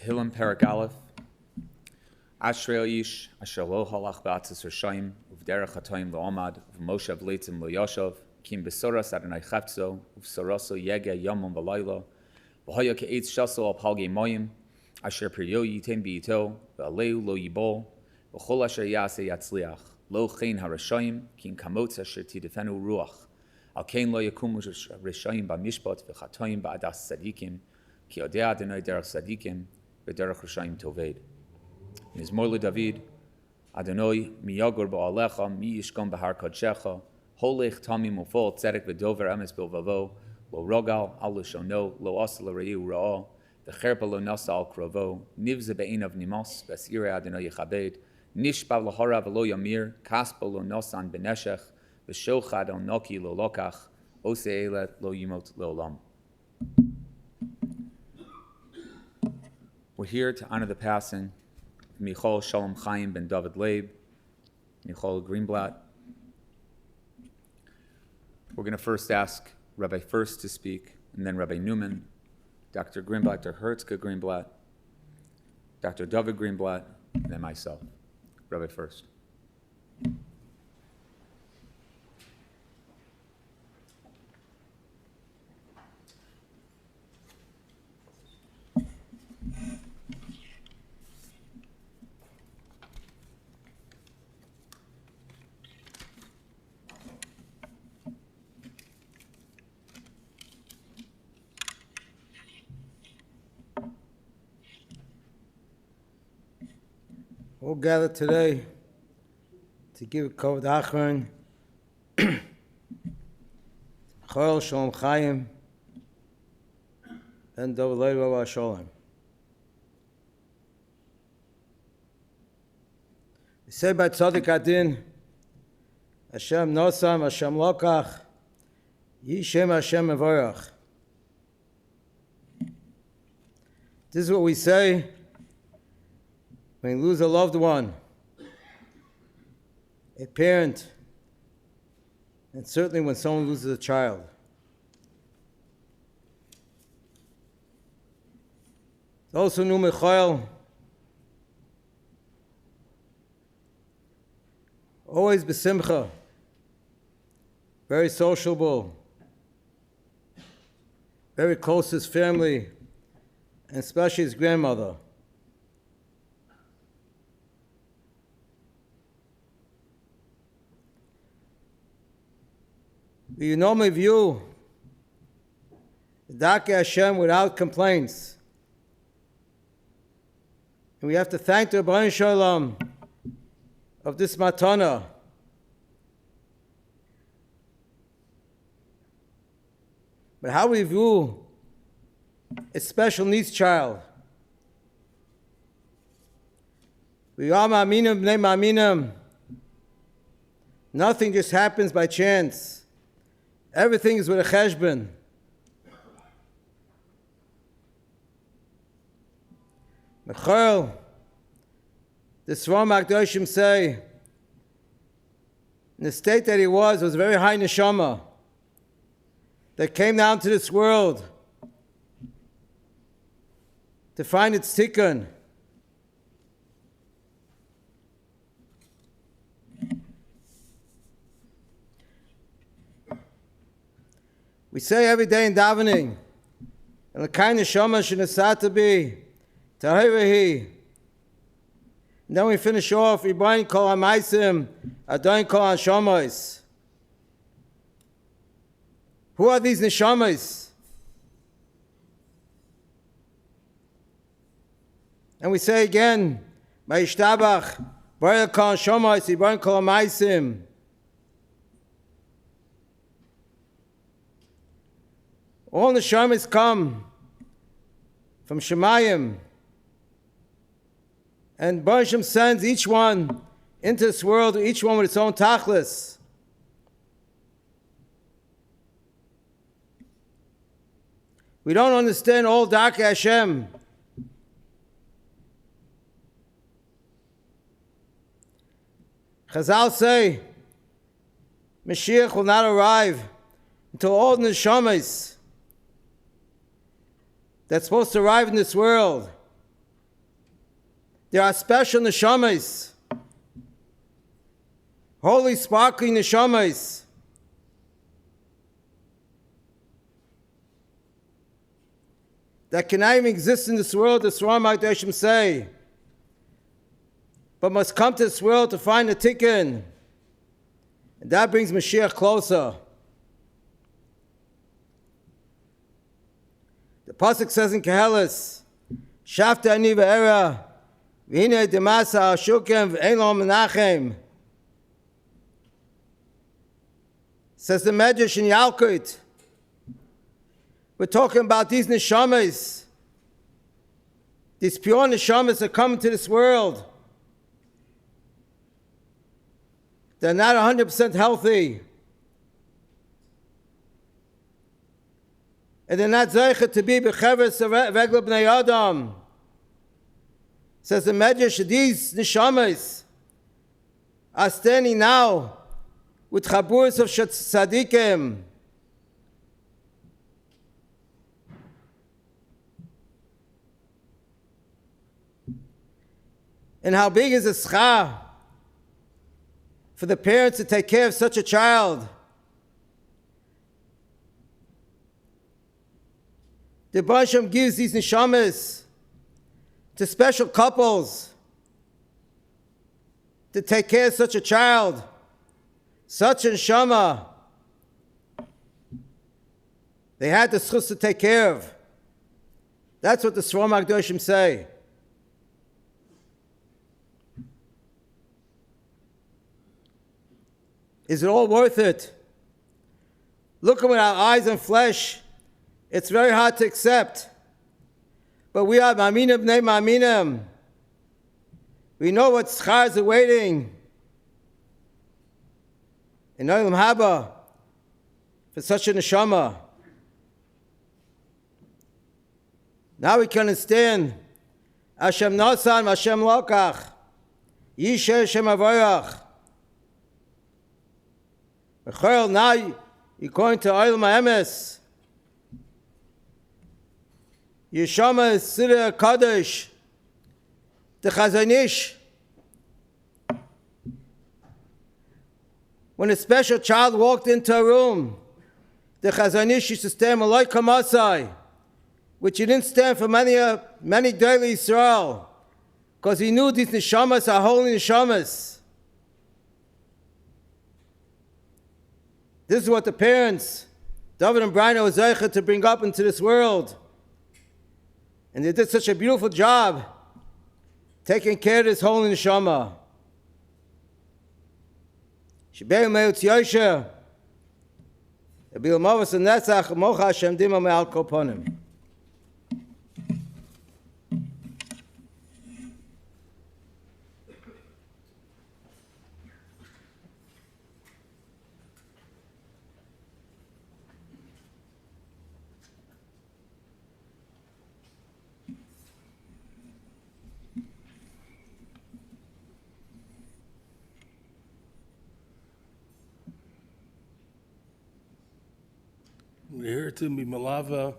Tehillim Perek Aleph. Ashrei Ish Asher Lo Halach Ba'atzis Rishayim Uvderech Hatoyim Lo Amad Uvmoshav Leitzim Lo Yoshav Kim Besoras Adonai Chavtzo Uvsoroso Yege Yomon V'Laylo V'Hoya Ke'etz Shaso Al Palgei Moyim Asher Peryo Yitem B'Yito V'Aleu Lo Yibol V'Chol Asher Yaseh Yatzliach Lo Chen HaRishayim Kim Kamotz Asher Tidefenu Ruach Al Kein Lo Yakumu Rishayim B'Mishpat V'Chatoyim Ba'adas Tzadikim Ki Odeh Adonai Derech Tzadikim V'Derech Rishayim Toved Mizmor David, Adonai miyagor ba'alecha mi yishkon b'har kodshecha holech tamim ufol tzedek v'dover emes bilvavo lo rogal al l'shono lo asa l'reiu ra'ah v'cherpa lo nasa al krovo nivze be'inav nimos v'esirei Adonai yichabed nishpav l'hara v'lo yamir kaspo lo nosan b'neshech v'shochad al noki lo lokach ose elet lo yimot le'olam. We're here to honor the passing Michoel Shalom Chaim ben David Leib, Michoel Grinblatt. We're going to first ask Rabbi First to speak, and then Rabbi Newman, Dr. Grinblatt, Dr. Herzke Grinblatt, Dr. David Grinblatt, and then myself. Rabbi First. We'll gather today to give Kavod Achron, Michoel Shalom Chaim, and David Leib Shalom. We say by Tzadik Adin, Hashem Nosam, Hashem Lokach, Yishem Hashem Mevorach. This is what we say when you lose a loved one, a parent, and certainly when someone loses a child. Those who knew Mikhail always besimcha, very sociable, very close to his family, and especially his grandmother. We normally view Dake Hashem without complaints. And we have to thank the Rebbeinu Shalom of this matana. But how we view a special needs child? We are ma'aminim b'nei ma'aminim. Nothing just happens by chance. Everything is with a cheshbon. Mikhail, the Swarm HaKadoshim say, in the state that he was a very high neshama that came down to this world to find its tikkun. We say every day in davening, and the kind of neshama shenasat be, tahirahi. And then we finish off, Ibrahim kol hamaisim, Adon kol hashamas. Who are these neshamas? And we say again, Ma'ishtabach, Baruch kol hashamas, Ibrahim kol hamaisim. All the neshamas come from Shemayim, and Baruch Hashem sends each one into this world, each one with its own tachlis. We don't understand all Dake Hashem. Chazal say, Mashiach will not arrive until all the neshamas that's supposed to arrive in this world There are special neshamas, holy sparkling neshamas, that cannot even exist in this world, as Shalom HaKadoshim say, but must come to this world to find the tikkun. And that brings Mashiach closer. The pasuk says in Koheles, "Shafta ani ve'era, v'hine demasa ashukem v'ein lo menachem." Says the Medrash in Yalkut. We're talking about these neshamas, these pure neshamas that come into this world. They're not 100% healthy. And they're not zeichet to be b'cheves regla b'nei Adam. Says the Medrash, these neshamas are standing now with chaburas of tzadikim. And how big is the schar for the parents to take care of such a child? The Basham gives these neshamas to special couples to take care of such a child, such a neshama. They had the schus to take care of. That's what the Shalom HaKadoshim say. Is it all worth it? Looking with our eyes and flesh, it's very hard to accept. But we are ma'aminim b'nei ma'aminim. We know what schar is awaiting in Olam Haba for such a neshama. Now we can understand Hashem Nasan, Hashem Lokach, Yishe Hashem Avoyach. Mikhail, now you're going to Olam HaEmes. Yeshama Sira Kadosh, the Chazanish. When a special child walked into a room, the Chazanish used to stand Malay Kamasai, which he didn't stand for many daily Israel, because he knew these neshamas are holy neshamas. This is what the parents, David and Brian, was zeicher to bring up into this world. And they did such a beautiful job taking care of this holy neshama. Shebei me'utz yosher, ebil movas and netzach, mocha Hashem dima me'al kol ponim. We're here to be Malava,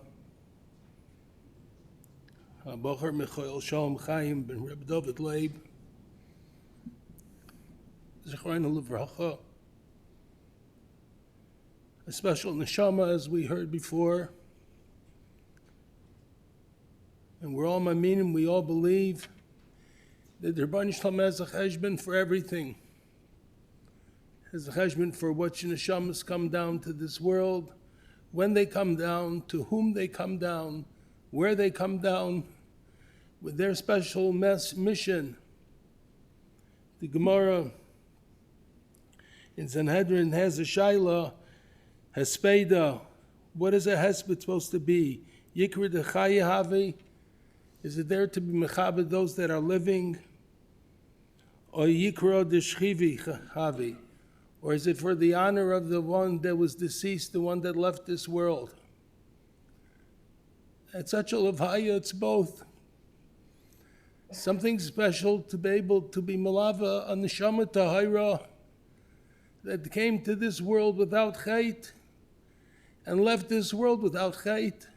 Bocher Michoel, Shalom, Chaim, ben Reb David Leib, Zechrein Levracha, a special neshama, as we heard before. And we're all ma'aminim, we all believe that the Rebbeinu Shalom has a cheshbon for everything. Has a cheshbon for what neshamas come down to this world, when they come down, to whom they come down, where they come down, with their special mission. The Gemara in Sanhedrin has a shaila, hespeda. What is a hesped supposed to be? Yikra de chayahavi? Is it there to be mechabed those that are living? Or yikra de shchivi havi? Or is it for the honor of the one that was deceased, the one that left this world? At such a levaya, it's both. Something special to be able to be malava, a neshama tahira, that came to this world without chait and left this world without chait.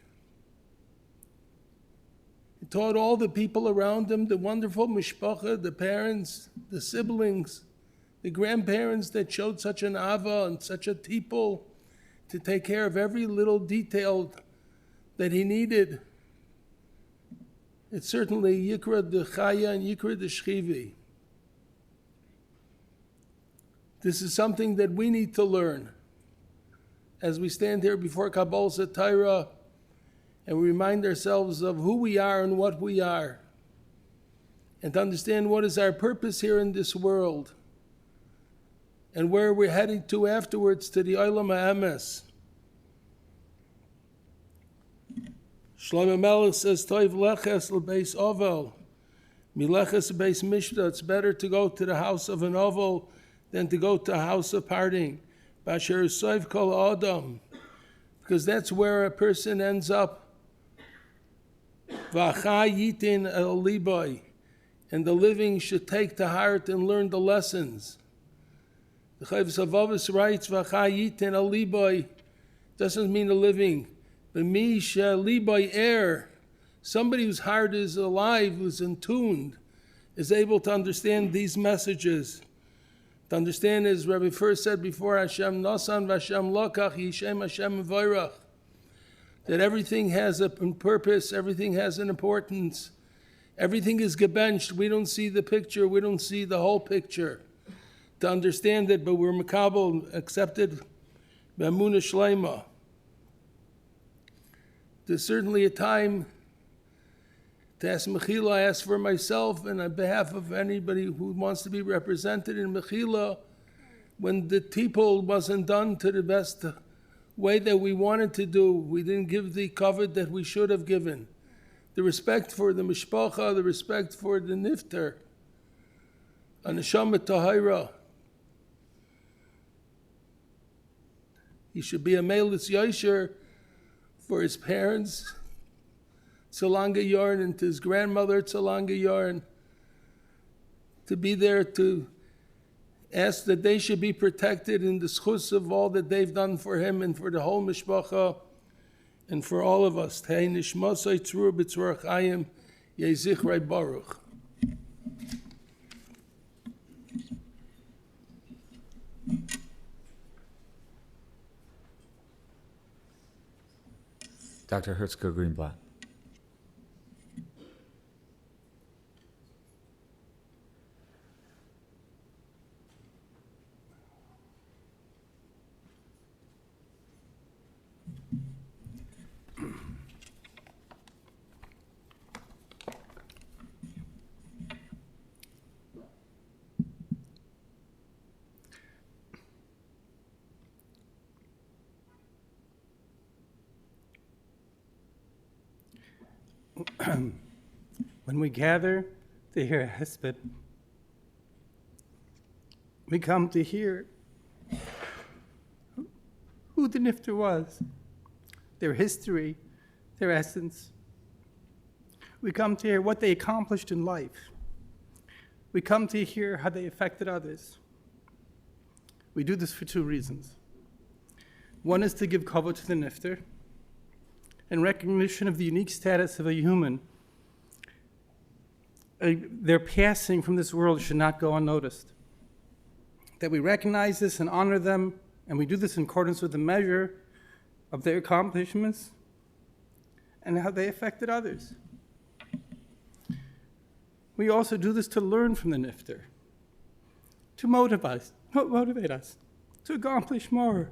He taught all the people around him, the wonderful mishpacha, the parents, the siblings, the grandparents that showed such an ava and such a tipul to take care of every little detail that he needed. It's certainly Yikra de Chaya and Yikra de Shchivi. This is something that we need to learn as we stand here before Kabbalah Satira and we remind ourselves of who we are and what we are, and to understand what is our purpose here in this world and where we're heading to afterwards, to the Olam HaEmes. Shlomo Melech says, Toiv leches l'beis ovel, mileches beis mishta. It's better to go to the house of an ovel than to go to a house of parting. Basher soiv kol adam, because that's where a person ends up. V'achai yitin el liboy, and the living should take to heart and learn the lessons. The Chavis Avavis writes, V'achai yitin el liboy doesn't mean the living, but misha liboy air. Somebody whose heart is alive, who's in tuned, is able to understand these messages. To understand, as Rabbi first said before, Hashem Nasan v'Hashem Lokach Yishem Hashem Vayrach, that everything has a purpose, everything has an importance, everything is gebenched. We don't see the picture, we don't see the whole picture. To understand it, but we're makabel, accepted b'emunah shleima. There's certainly a time to ask Mikhail. I ask for myself and on behalf of anybody who wants to be represented in Mikhail, when the tipul wasn't done to the best way that we wanted to do, we didn't give the cover that we should have given. The respect for the mishpacha, the respect for the nifter, a neshama tahira. He should be a meilus yosher for his parents, Tzalanga Yarn, and to his grandmother, Tzalanga Yarn, to be there to ask that they should be protected in the schus of all that they've done for him and for the whole mishpacha and for all of us. Tei nishmasai tzrur b'tzrur Chaim, yeh zichrei baruch. Dr. Hertzker Grinblatt. When we gather to hear a hesped, we come to hear who the nifter was, their history, their essence. We come to hear what they accomplished in life. We come to hear how they affected others. We do this for two reasons. One is to give cover to the nifter, in recognition of the unique status of a human. Their passing from this world should not go unnoticed. That we recognize this and honor them, and we do this in accordance with the measure of their accomplishments and how they affected others. We also do this to learn from the nifter, to motivate us to accomplish more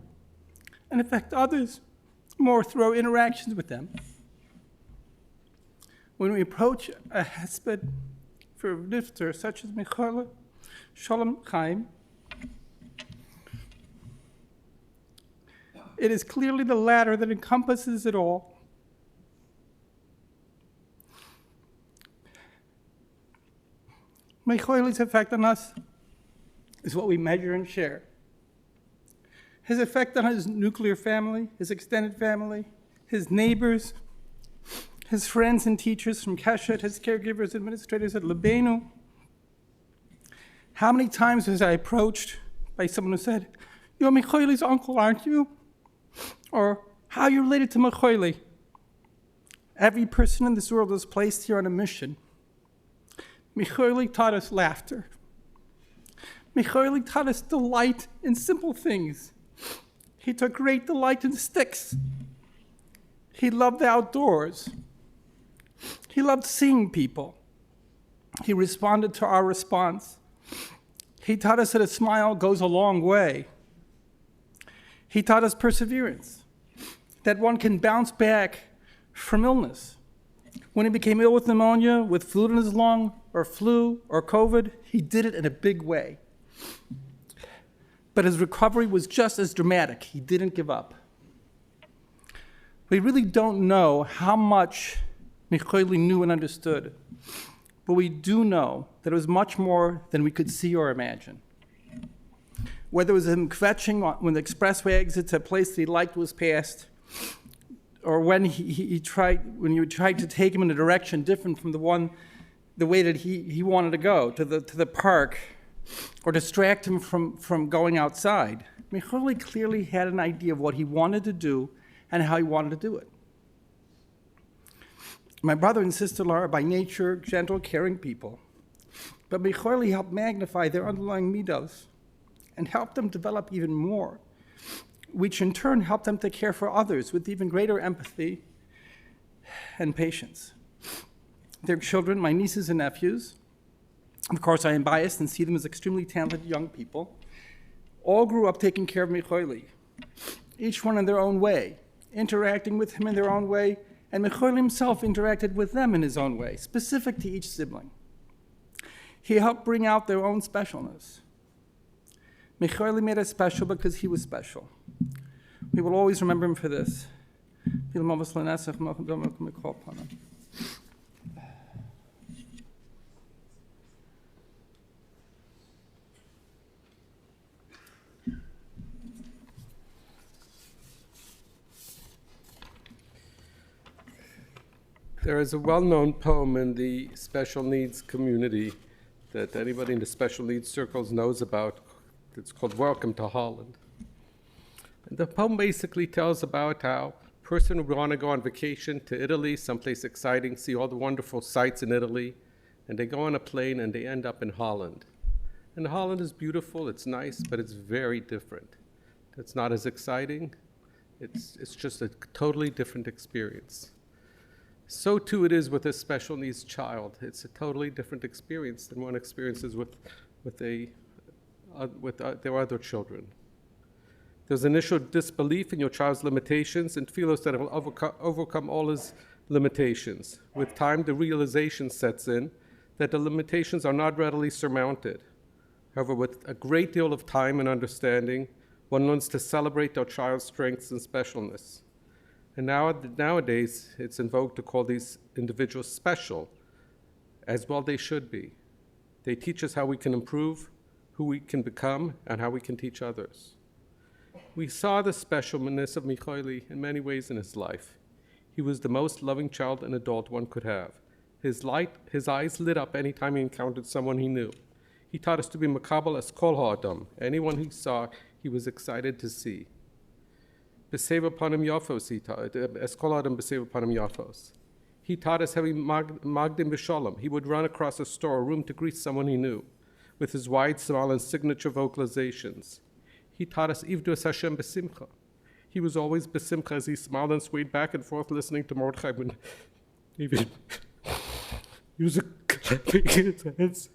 and affect others more through our interactions with them. When we approach a hesped for a nifter such as Michoel, Shalom, Chaim, it is clearly the latter that encompasses it all. Michoel's effect on us is what we measure and share. His effect on his nuclear family, his extended family, his neighbors, his friends and teachers from Keshet, his caregivers, administrators at Lebeinu. How many times was I approached by someone who said, "You're Michoel's uncle, aren't you?" Or, "How are you related to Michoel?" Every person in this world is placed here on a mission. Michoel taught us laughter. Michoel taught us delight in simple things. He took great delight in sticks. He loved the outdoors. He loved seeing people. He responded to our response. He taught us that a smile goes a long way. He taught us perseverance, that one can bounce back from illness. When he became ill with pneumonia, with fluid in his lung, or flu, or COVID, he did it in a big way. But his recovery was just as dramatic. He didn't give up. We really don't know how much Michoel knew and understood, but we do know that it was much more than we could see or imagine. Whether it was him kvetching when the expressway exits a place that he liked was passed, or when you tried to take him in a direction different from the way that he wanted to go, to the park, or distract him from going outside. Michoel clearly had an idea of what he wanted to do and how he wanted to do it. My brother and sister-in-law are by nature gentle, caring people, but Michoel helped magnify their underlying midos and helped them develop even more, which in turn helped them to care for others with even greater empathy and patience. Their children, my nieces and nephews, of course I am biased and see them as extremely talented young people, all grew up taking care of Michoel, each one in their own way, interacting with him in their own way, and Michoel himself interacted with them in his own way, specific to each sibling. He helped bring out their own specialness. Michoel made us special because he was special. We will always remember him for this. There is a well-known poem in the special needs community that anybody in the special needs circles knows about. It's called Welcome to Holland. And the poem basically tells about how a person would want to go on vacation to Italy, someplace exciting, see all the wonderful sights in Italy, and they go on a plane and they end up in Holland. And Holland is beautiful, it's nice, but it's very different. It's not as exciting. It's just a totally different experience. So too it is with a special needs child. It's a totally different experience than one experiences with their other children. There's initial disbelief in your child's limitations and feels that it will overcome all his limitations. With time, the realization sets in that the limitations are not readily surmounted. However, with a great deal of time and understanding, one learns to celebrate their child's strengths and specialness. And nowadays, it's in vogue to call these individuals special, as well they should be. They teach us how we can improve, who we can become, and how we can teach others. We saw the specialness of Michoel in many ways in his life. He was the most loving child and adult one could have. His eyes lit up anytime he encountered someone he knew. He taught us to be makabel as kol ha'adam. Anyone he saw, he was excited to see. Besev upon him yafos, he taught, as kol ha'adam besev upon him yafos. He taught us how he magdim b'shalom. He would run across a store, a room to greet someone he knew, with his wide smile and signature vocalizations. He taught us Ivdu es Hashem besimcha. He was always besimcha as he smiled and swayed back and forth listening to Mordechai when even he was clapping his hands,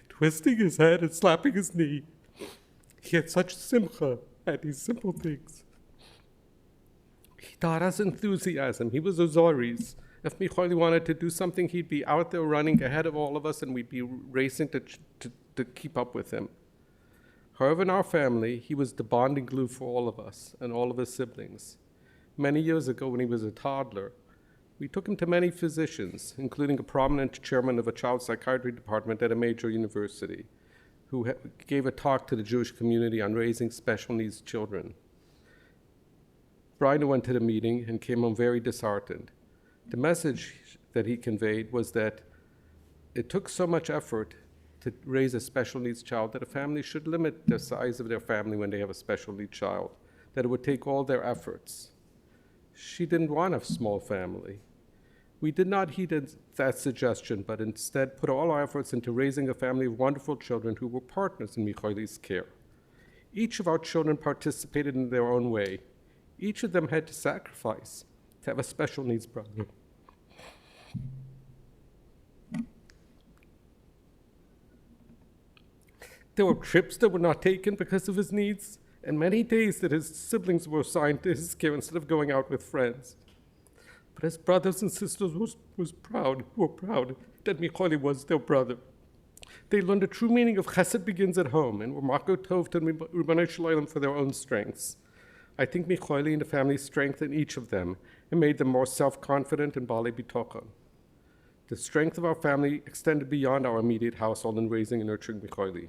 twisting his head and slapping his knee. He had such simcha at these simple things. He taught us enthusiasm. He was a Zoris. If Michoel wanted to do something, he'd be out there running ahead of all of us and we'd be racing to keep up with him. However, in our family, he was the bonding glue for all of us and all of his siblings. Many years ago, when he was a toddler, we took him to many physicians, including a prominent chairman of a child psychiatry department at a major university, who gave a talk to the Jewish community on raising special needs children. Brian went to the meeting and came home very disheartened. The message that he conveyed was that it took so much effort to raise a special needs child that a family should limit the size of their family when they have a special needs child, that it would take all their efforts. She didn't want a small family. We did not heed that suggestion, but instead put all our efforts into raising a family of wonderful children who were partners in Michoel's care. Each of our children participated in their own way. Each of them had to sacrifice to have a special needs brother. There were trips that were not taken because of his needs, and many days that his siblings were assigned to his care instead of going out with friends. But his brothers and sisters were proud that Michoel was their brother. They learned the true meaning of chesed begins at home and were mako tov to Ribbono Shel Olam for their own strengths. I think Michoel and the family strengthened each of them and made them more self-confident and baalei bitochon. The strength of our family extended beyond our immediate household in raising and nurturing Michoel.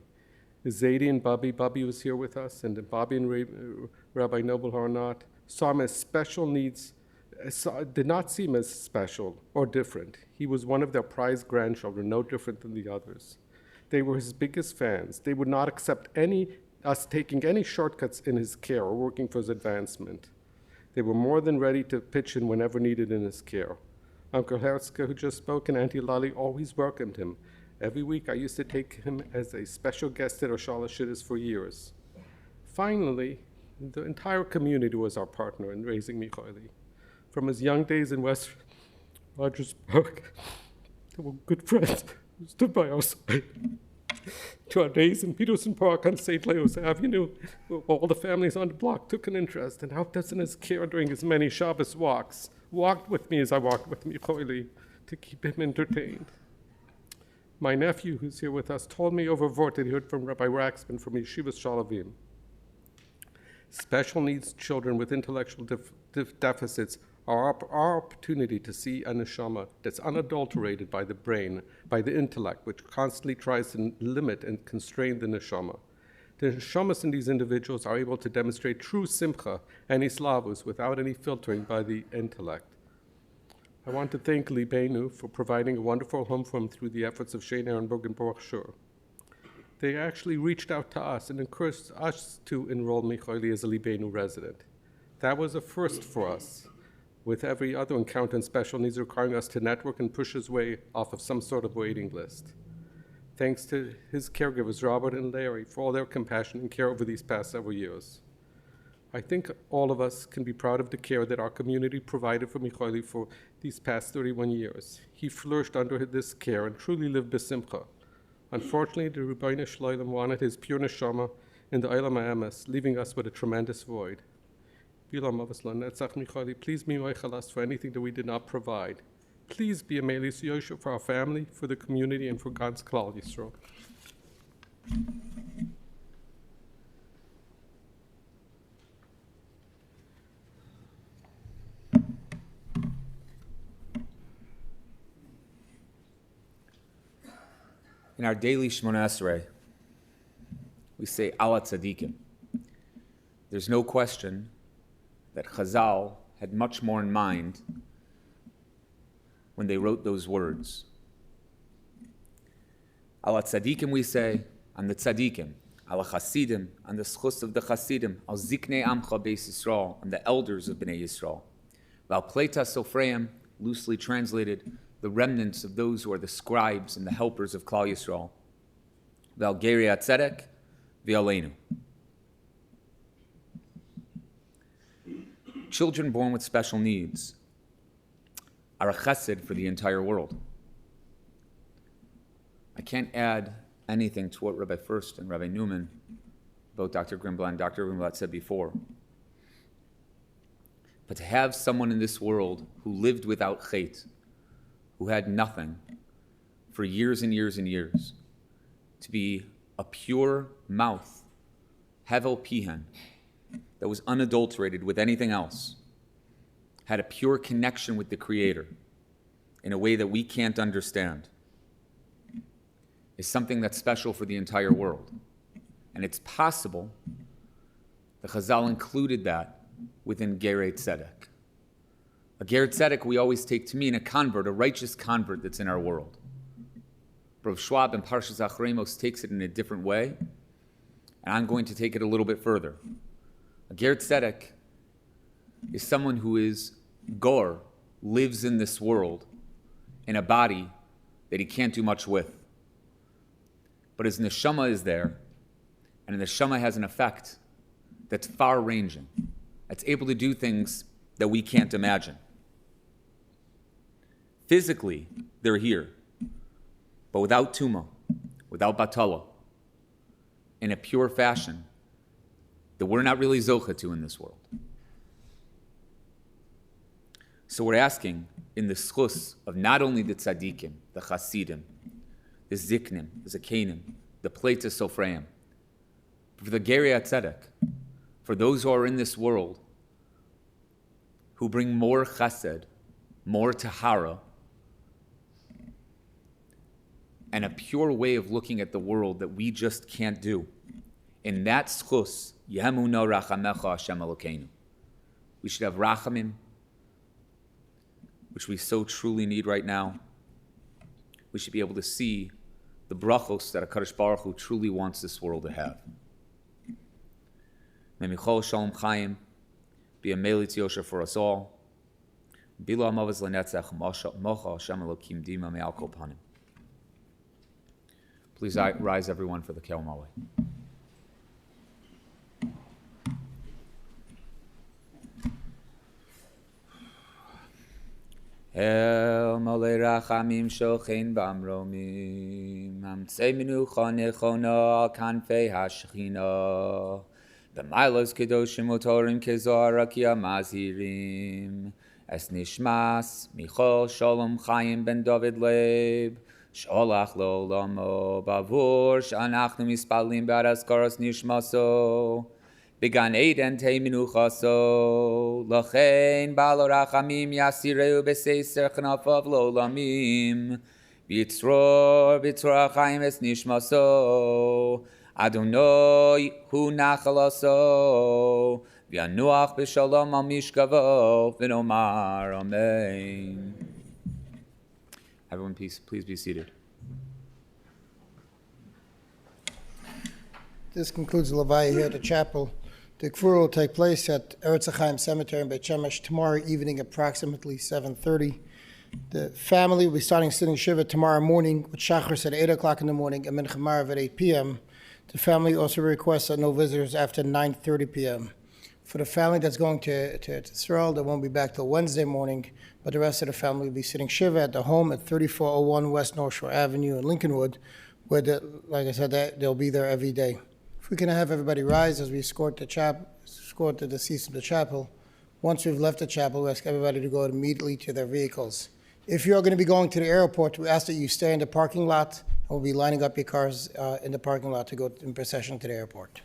Zaidi and Bobby was here with us, and Bobby and Rabbi Noble Harnat saw him as special needs, did not see him as special or different. He was one of their prized grandchildren, no different than the others. They were his biggest fans. They would not accept us taking any shortcuts in his care or working for his advancement. They were more than ready to pitch in whenever needed in his care. Uncle Herzke, who just spoke, and Auntie Lali always welcomed him. Every week I used to take him as a special guest at Oshala Shidduchos for years. Finally, the entire community was our partner in raising Michoel. From his young days in West Rogersburg, they were good friends who stood by our side. To our days in Peterson Park on St. Leo's Avenue, where all the families on the block took an interest and helped us in his care during his many Shabbos walks, walked with me as I walked with Michoel to keep him entertained. My nephew, who's here with us, told me over Vort that he heard from Rabbi Raxman from Yeshivas Shalavim. Special needs children with intellectual deficits are our opportunity to see a neshama that's unadulterated by the brain, by the intellect, which constantly tries to limit and constrain the neshama. The neshamas in these individuals are able to demonstrate true simcha and islavus without any filtering by the intellect. I want to thank Libenu for providing a wonderful home for him through the efforts of Shane Ehrenberg and Baruch Shur. They actually reached out to us and encouraged us to enroll Michoel as a Libenu resident. That was a first for us, with every other encounter in special needs requiring us to network and push his way off of some sort of waiting list. Thanks to his caregivers, Robert and Larry, for all their compassion and care over these past several years. I think all of us can be proud of the care that our community provided for Michoel for these past 31 years. He flourished under this care and truly lived besimcha. Unfortunately, the Ribbono Shel Olam wanted his pure neshama in the Olam HaEmes, leaving us with a tremendous void. Bilam Avaslan, Netzach Michoel, please be moichel us for anything that we did not provide. Please be a Melis Yosha for our family, for the community, and for God's Klal Yisrael. In our daily Shemona Esrei, we say Ala Tzadikim. There's no question that Chazal had much more in mind when they wrote those words. Ala Tzadikim, we say, on the Tzadikim. Ala Chasidim, on the schus of the Chasidim. Al Ziknei Amcha Beis Yisrael, on the elders of Bnei Yisrael. Val Pleta Sofreim, loosely translated, the remnants of those who are the scribes and the helpers of Klal Yisrael. Val Geri Atzedek, V'aleinu. Children born with special needs are a chesed for the entire world. I can't add anything to what Rabbi First and Rabbi Newman, both Dr. Grinblatt and Dr. Grinblatt said before. But to have someone in this world who lived without chet, who had nothing for years and years and years, to be a pure mouth, hevel pihan, that was unadulterated with anything else, had a pure connection with the Creator in a way that we can't understand, is something that's special for the entire world. And it's possible the Chazal included that within Gerei Tzedek. A Ger Tzedek we always take to mean a convert, a righteous convert that's in our world. Rav Schwab in Parshas Achremos takes it in a different way, and I'm going to take it a little bit further. A Ger Tzedek is someone who is Gor, lives in this world, in a body that he can't do much with. But his neshama is there, and the neshama has an effect that's far-ranging, that's able to do things that we can't imagine. Physically, they're here, but without tuma, without batala, in a pure fashion that we're not really zocha to in this world. So we're asking in the schus of not only the tzaddikim, the chasidim, the ziknim, the zakenim, the pleit sofreim, for the gerei tzedek, for those who are in this world who bring more chesed, more tahara, and a pure way of looking at the world that we just can't do. In that schus, Yehemuna rachamecha Hashem Elokeinu. We should have rachamim, which we so truly need right now. We should be able to see the brachos that HaKadosh Baruch Hu truly wants this world to have. May Michoel, Shalom, Chaim be a melit yosher for us all. Bilo amavaz lenetzach mocha Hashem Elokim dima me'al kol panim. Please rise, everyone, for the Kel Maweh. El Molei Rachamim Shochein Bamromim Hamtzei Menucha Nechona Al Kanfei HaShechina B'Mailos Kedoshim Utorim Kezohar Rakia Mazirim Es Nishmas Michoel Shalom Chaim Ben David Leib Sholach L'Olamo Bavur She'anachnu Mispalim B'ad Askaras Nishmaso Began Eden Tei Menuchaso Lachein Balo Rachamim Yasireu B'Seiser Chnafav L'Olamim B'Yitzror Chaim Es Nishmaso Adonai Hu Nachalaso V'Yanuach B'Shalom Al Mishkavo V'Nomar Amen. Everyone, please be seated. This concludes the Levaya here at the chapel. The Kfur will take place at Eretz Chaim Cemetery in Beit Shemesh tomorrow evening, approximately 7:30. The family will be starting sitting Shiva tomorrow morning with Shachris at 8 o'clock in the morning and Mincha Marav at 8 p.m. The family also requests that no visitors after 9:30 p.m. For the family that's going to Israel, they won't be back till Wednesday morning, but the rest of the family will be sitting Shiva at the home at 3401 West North Shore Avenue in Lincolnwood, where, like I said, they'll be there every day. If we can have everybody rise as we escort the deceased to the chapel. Once we've left the chapel, we ask everybody to go immediately to their vehicles. If you're going to be going to the airport, we ask that you stay in the parking lot, and we'll be lining up your cars in the parking lot to go in procession to the airport.